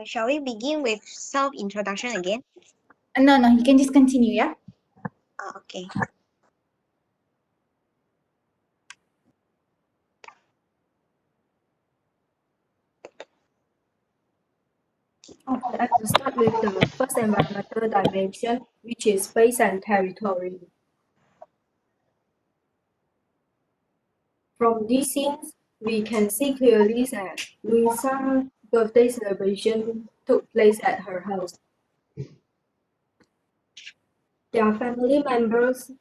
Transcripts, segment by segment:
Shall we begin with self-introduction again? No, you can just continue, yeah? Okay. Okay, I will start with the first environmental dimension, which is space and territory. From these scenes, we can see clearly that Luisa's birthday celebration took place at her house. Their family members,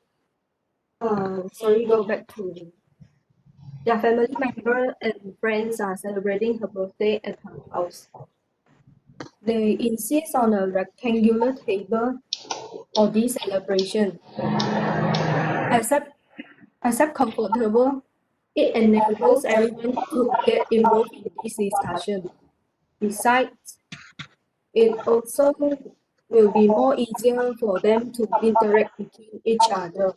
go back to their family members and friends are celebrating her birthday at her house. They insist on a rectangular table for this celebration. Except comfortable, it enables everyone to get involved in this discussion. Besides, it also will be more easier for them to interact between each other.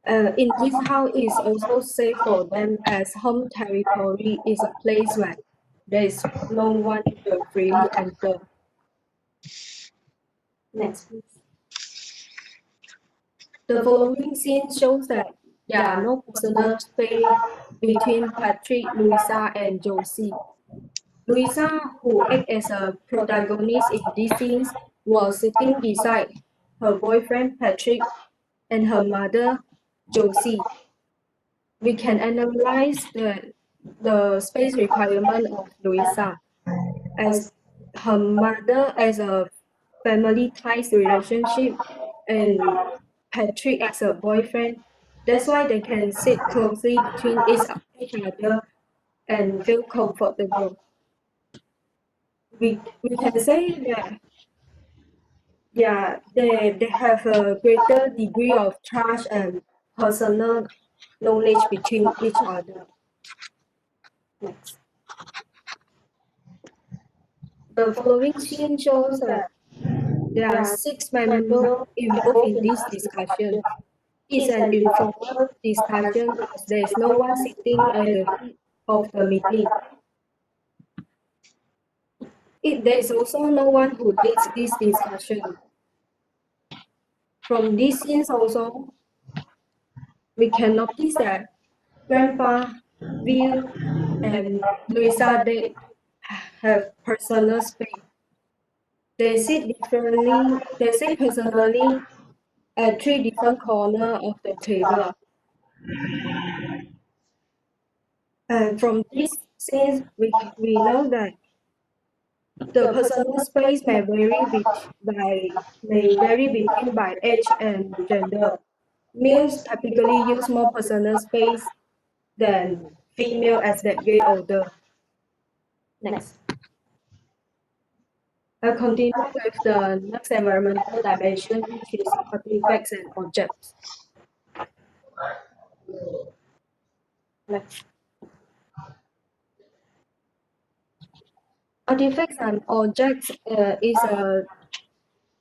In this house is also safe for them as home territory is a place where there is no one will freely enter. Next, please. The following scene shows that there are no personal space between Patrick, Luisa, and Josie. Luisa, who acts as a protagonist in these scenes, was sitting beside her boyfriend Patrick and her mother Josie. We can analyze the space requirement of Luisa as her mother as a family ties relationship and Patrick as a boyfriend. That's why they can sit closely between each other and feel comfortable. We can say that they have a greater degree of trust and personal knowledge between each other. Next. The following scene shows that there are 6 members involved in this discussion. It's an informal discussion as there is no one sitting at the head of the meeting. There is also no one who leads this discussion. From these scenes also, we can notice that Grandpa, Bill, and Luisa, they have personal space. They sit personally at 3 different corners of the table. And from these scenes, we know that the personal space may vary between by age and gender. Males typically use more personal space than female as they get older. Next. I'll continue with the next environmental dimension, which is artifacts and objects. Next. Artifacts and objects is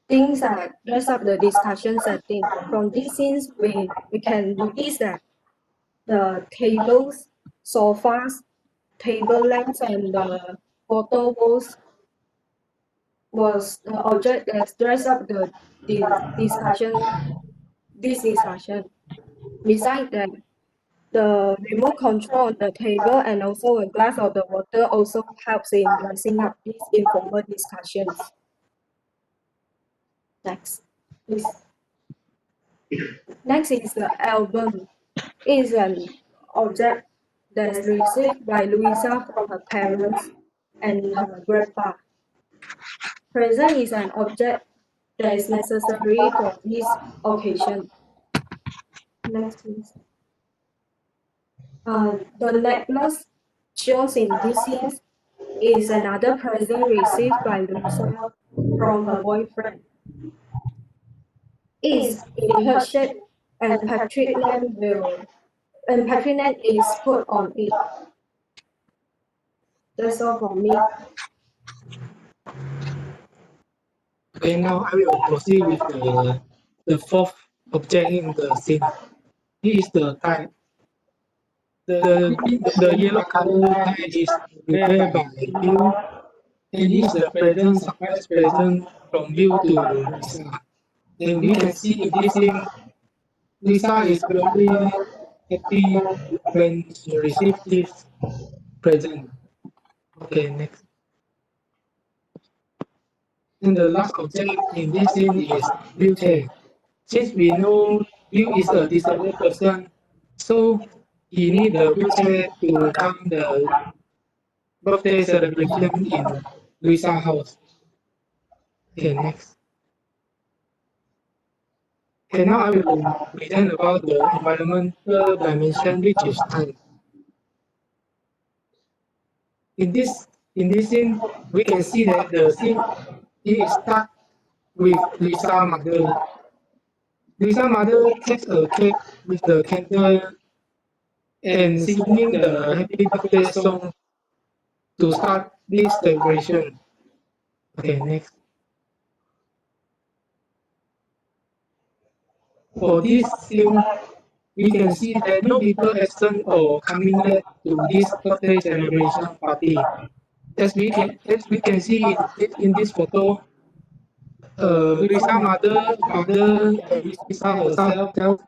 things that dress up the discussion setting. From these scenes, we can notice that the tables, sofas, table lamps, and the photo walls was the object that dress up the discussion. This discussion. Besides that, the remote control on the table and also a glass of the water also helps in dressing up these informal discussions. Next, please. Next is the album. It is an object that is received by Luisa from her parents and her grandpa. Present is an object that is necessary for this occasion. Next, please. The necklace shown in this scene is another present received by Luisa from her boyfriend. It is in her shape and Patrick name is put on it. That's all from me. Okay, now I will proceed with the fourth object in the scene. This is the tie. The yellow color tie is prepared by Bill And this is the present, surprise present from you to Lisa. And we can see in this scene, Lisa is very happy when she received this present. Okay, next. And the last object in this scene is wheelchair. Since we know Bill is a disabled person, so he need the wheelchair to come the birthday celebration in Luisa house. Okay, next. Okay, now I will present about the environmental dimension, which is time. In this scene, we can see that the scene it start with Lisa mother. Lisa mother takes a cake with the candle and singing the happy birthday song to start this celebration. Okay, next. For this scene, we can see that no people absent or coming late to this birthday celebration party. As we can see in this photo, Lisa mother, father, and Lisa herself,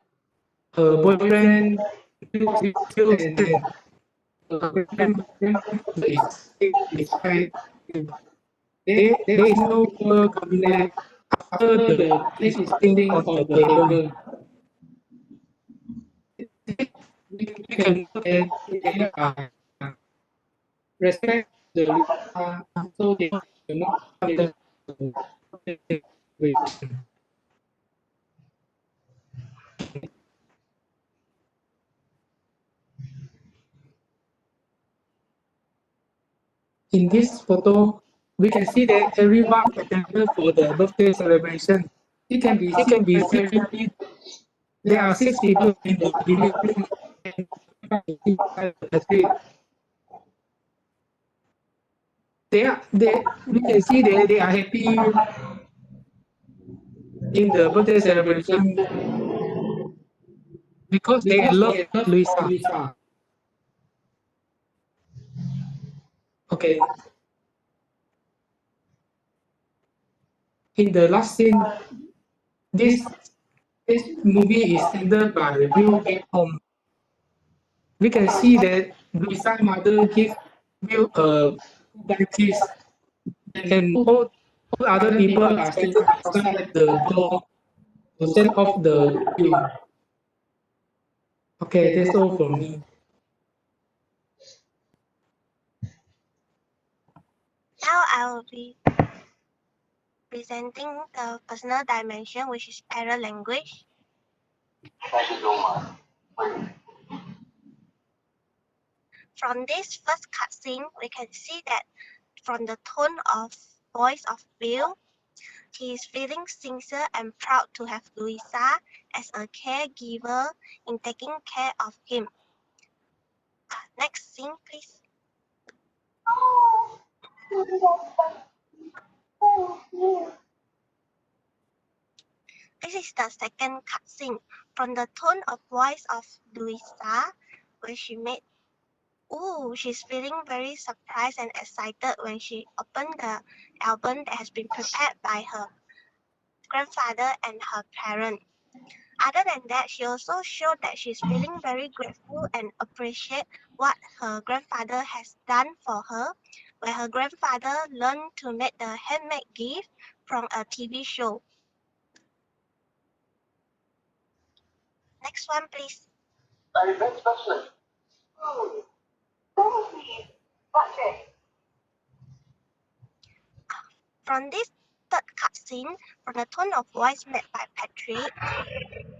her boyfriend, still and her grandmother is sick beside him. There is no people coming late after the cake is standing on the table. We can look at they are respect the so they will not come late to celebration. In this photo, we can see that everyone attended for the birthday celebration. It can be seen there are 6 people in the living room and we can see that they are happy in the birthday celebration because they love Luisa. Okay. In the last scene, this this movie is ended by Will back home. We can see that Luisa's mother gives Will a goodbye kiss, and all other people are standing outside the door to send off the Will. Okay, that's all from me. Now I will be presenting the personal dimension, which is paralanguage. From this first cutscene, we can see that from the tone of voice of Bill, he is feeling sincere and proud to have Luisa as a caregiver in taking care of him. Next scene, please. This is the second cutscene. From the tone of voice of Luisa, where she made she's feeling very surprised and excited when she opened the album that has been prepared by her grandfather and her parent. Other than that, she also showed that she's feeling very grateful and appreciate what her grandfather has done for her, where her grandfather learned to make the handmade gift from a TV show. Next one, please. From this third cutscene, from the tone of voice made by Patrick,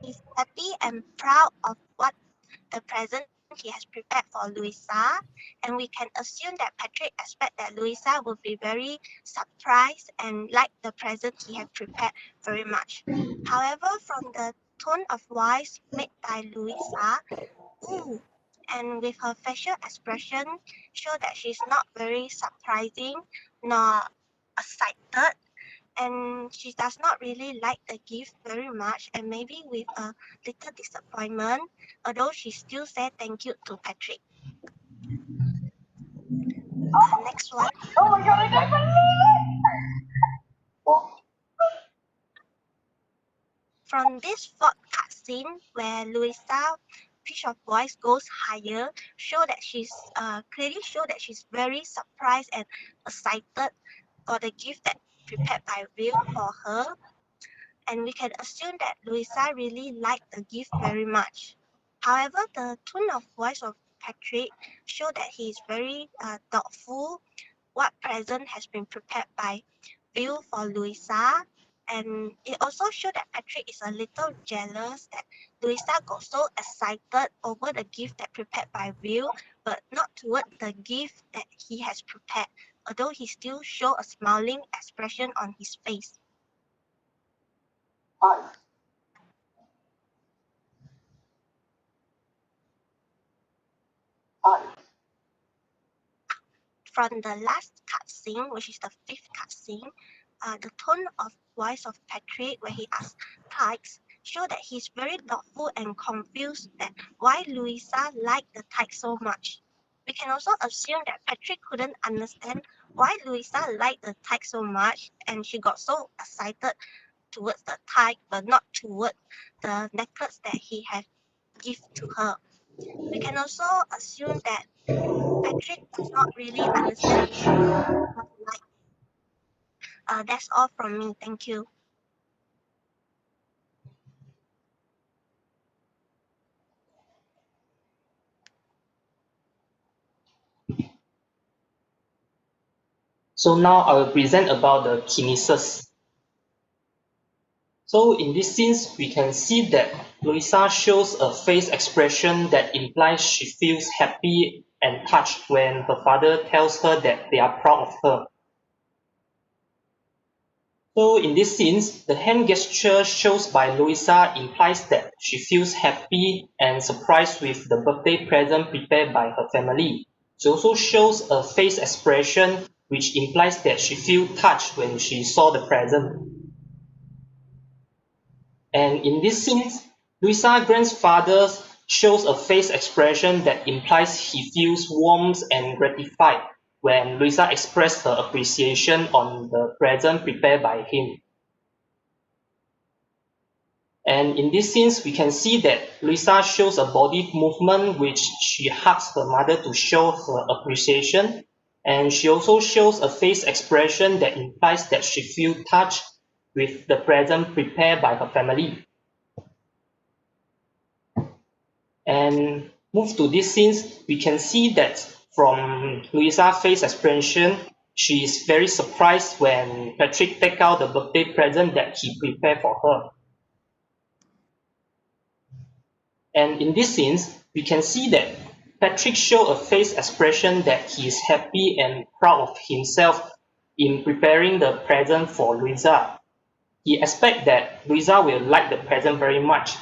he's happy and proud of what the present he has prepared for Luisa, and we can assume that Patrick expects that Luisa will be very surprised and like the present he has prepared very much. However, from the tone of voice made by Luisa, and with her facial expression show that she's not very surprising nor excited, and she does not really like the gift very much, and maybe with a little disappointment, although she still said thank you to Patrick. Next one. From this fourth cutscene where Louisa pitch of voice goes higher, clearly show that she's very surprised and excited for the gift that prepared by Will for her. And we can assume that Louisa really liked the gift very much. However, the tone of voice of Patrick show that he is very thoughtful what present has been prepared by Will for Louisa. And it also showed that Patrick is a little jealous that Louisa got so excited over the gift that prepared by Will, but not toward the gift that he has prepared, although he still show a smiling expression on his face. From the last cutscene, which is the fifth cutscene, the tone of voice of Patrick where he asks Tykes show that he's very thoughtful and confused that why Louisa liked the Tyke so much. We can also assume that Patrick couldn't understand why Louisa liked the Tyke so much and she got so excited towards the Tyke but not toward the necklace that he had given to her. We can also assume that Patrick does not really understand what he likes. That's all from me. Thank you. So now I will present about the kinesis. So in this scenes, we can see that Louisa shows a face expression that implies she feels happy and touched when her father tells her that they are proud of her. So in these scenes, the hand gesture shows by Louisa implies that she feels happy and surprised with the birthday present prepared by her family. She also shows a face expression which implies that she feels touched when she saw the present. And in these scenes, Louisa's grandfather shows a face expression that implies he feels warm and gratified when Louisa expressed her appreciation on the present prepared by him. And in these scenes, we can see that Louisa shows a body movement which she hugs her mother to show her appreciation. And she also shows a face expression that implies that she feels touched with the present prepared by her family. And move to these scenes, we can see that from Louisa's face expression, she is very surprised when Patrick takes out the birthday present that he prepared for her. And in these scenes, we can see that Patrick shows a face expression that he is happy and proud of himself in preparing the present for Louisa. He expects that Louisa will like the present very much,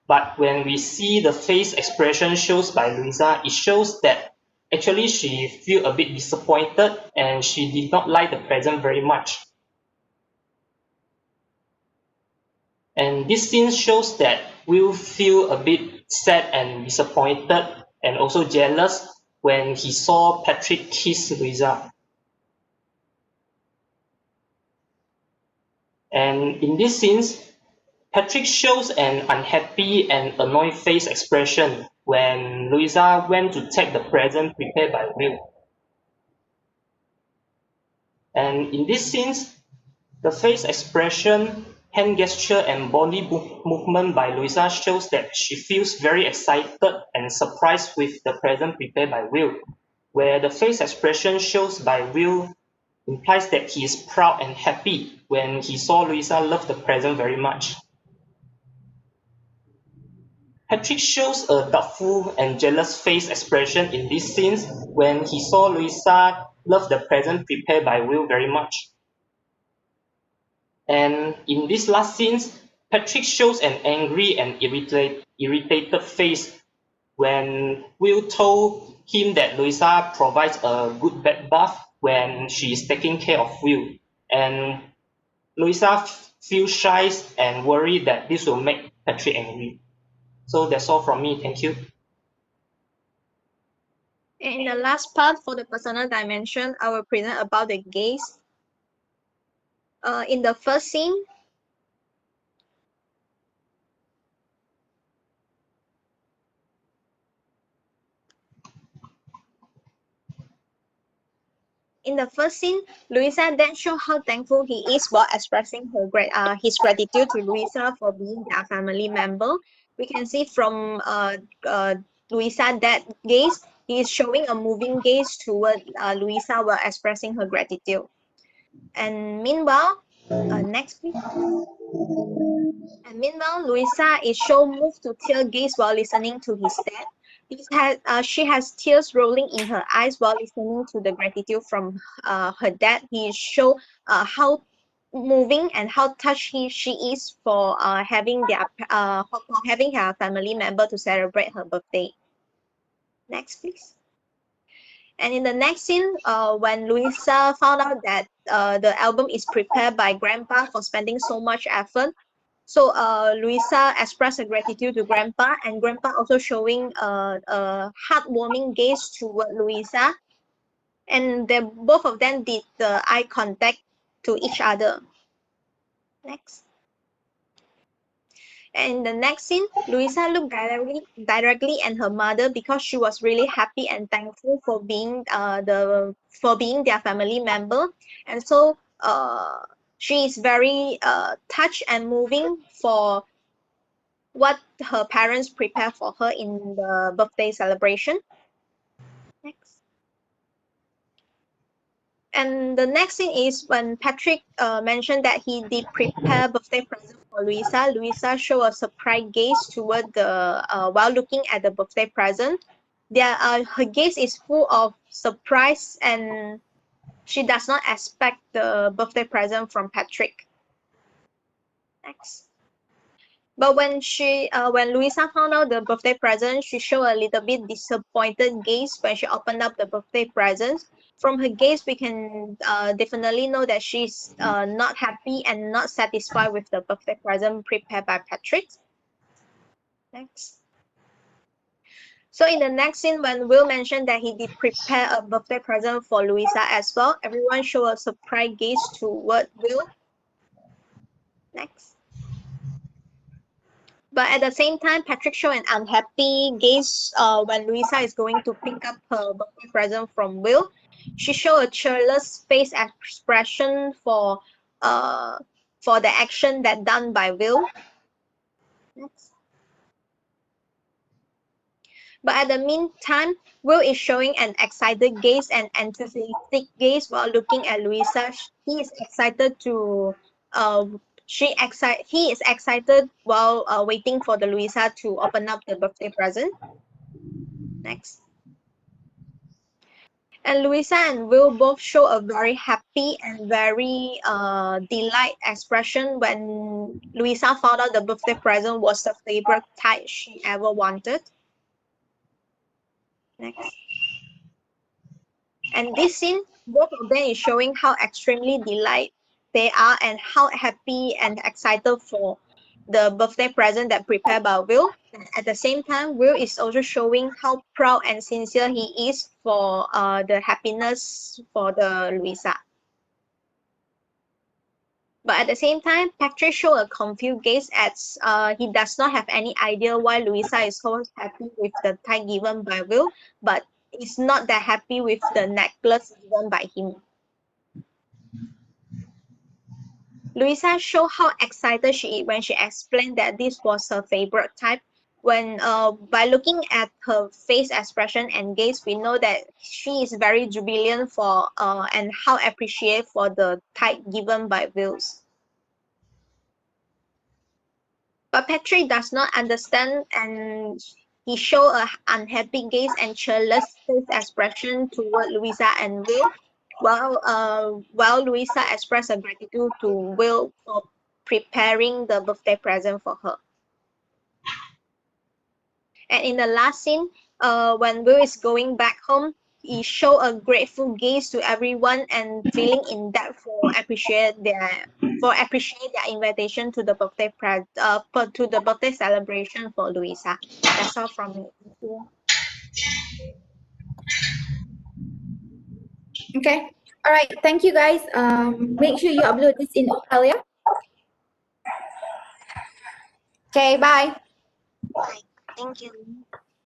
but when we see the face expression shows by Louisa, it shows that actually she feels a bit disappointed and she did not like the present very much. And this scene shows that Will feel a bit sad and disappointed and also jealous when he saw Patrick kiss Louisa. And in these scenes, Patrick shows an unhappy and annoyed face expression when Louisa went to take the present prepared by Will. And in these scenes, the face expression, hand gesture, and body movement by Louisa shows that she feels very excited and surprised with the present prepared by Will, where the face expression shows by Will implies that he is proud and happy when he saw Louisa love the present very much. Patrick shows a doubtful and jealous face expression in these scenes when he saw Louisa love the present prepared by Will very much. And in these last scenes, Patrick shows an angry and irritated face when Will told him that Louisa provides a good bed bath when she is taking care of Will. And Louisa feels shy and worried that this will make Patrick angry. So that's all from me. Thank you. In the last part for the personal dimension, I will present about the gaze. In the first scene, In the first scene, Luisa then shows how thankful he is while expressing his gratitude to Luisa for being their family member. We can see from Luisa that gaze, he is showing a moving gaze toward Luisa while expressing her gratitude. And meanwhile, next please. And meanwhile, Luisa is shown moved to tear gaze while listening to his dad. She has tears rolling in her eyes while listening to the gratitude from her dad. He show how moving and how touched she is for having her family member to celebrate her birthday. Next, please. And in the next scene, when Luisa found out that the album is prepared by Grandpa for spending so much effort, so Luisa expressed her gratitude to Grandpa, and Grandpa also showing a heartwarming gaze toward Luisa, and both of them did the eye contact to each other. Next. And in the next scene, Luisa looked directly at her mother because she was really happy and thankful for being their family member, and so she is very touched and moving for what her parents prepare for her in the birthday celebration. Next. And the next thing is when Patrick mentioned that he did prepare birthday present for Luisa. Luisa showed a surprised gaze toward while looking at the birthday present. Her gaze is full of surprise and she does not expect the birthday present from Patrick. Next. But when Luisa found out the birthday present, she showed a little bit disappointed gaze when she opened up the birthday present. From her gaze, we can definitely know that she's not happy and not satisfied with the birthday present prepared by Patrick. Next. So in the next scene, when Will mentioned that he did prepare a birthday present for Luisa as well, everyone showed a surprised gaze toward Will. Next. But at the same time, Patrick showed an unhappy gaze when Luisa is going to pick up her birthday present from Will. She showed a cheerless face expression for the action that done by Will. Next. But at the meantime, Will is showing an excited gaze and enthusiastic gaze while looking at Luisa. He is excited to he is excited while waiting for the Luisa to open up the birthday present. Next. And Luisa and Will both show a very happy and very delight expression when Luisa found out the birthday present was the favorite type she ever wanted. Next. And this scene, both of them is showing how extremely delighted they are and how happy and excited for the birthday present that prepared by Will. And at the same time, Will is also showing how proud and sincere he is for the happiness for the Luisa. But at the same time, Patrick showed a confused gaze as he does not have any idea why Luisa is so happy with the tie given by Will, but is not that happy with the necklace given by him. Luisa showed how excited she is when she explained that this was her favorite type. When by looking at her face expression and gaze, we know that she is very jubilant for and how appreciative for the type given by Wills. But Patrick does not understand and he showed an unhappy gaze and cheerless face expression toward Luisa and Will, while Luisa expressed her gratitude to Will for preparing the birthday present for her. And in the last scene, when Will is going back home, he showed a grateful gaze to everyone and feeling in depth for appreciate their invitation to the birthday celebration for Luisa. That's all from me. Thank you. Okay. All right. Thank you, guys. Make sure you upload this in Opal, yeah? Okay. Bye. Thank you.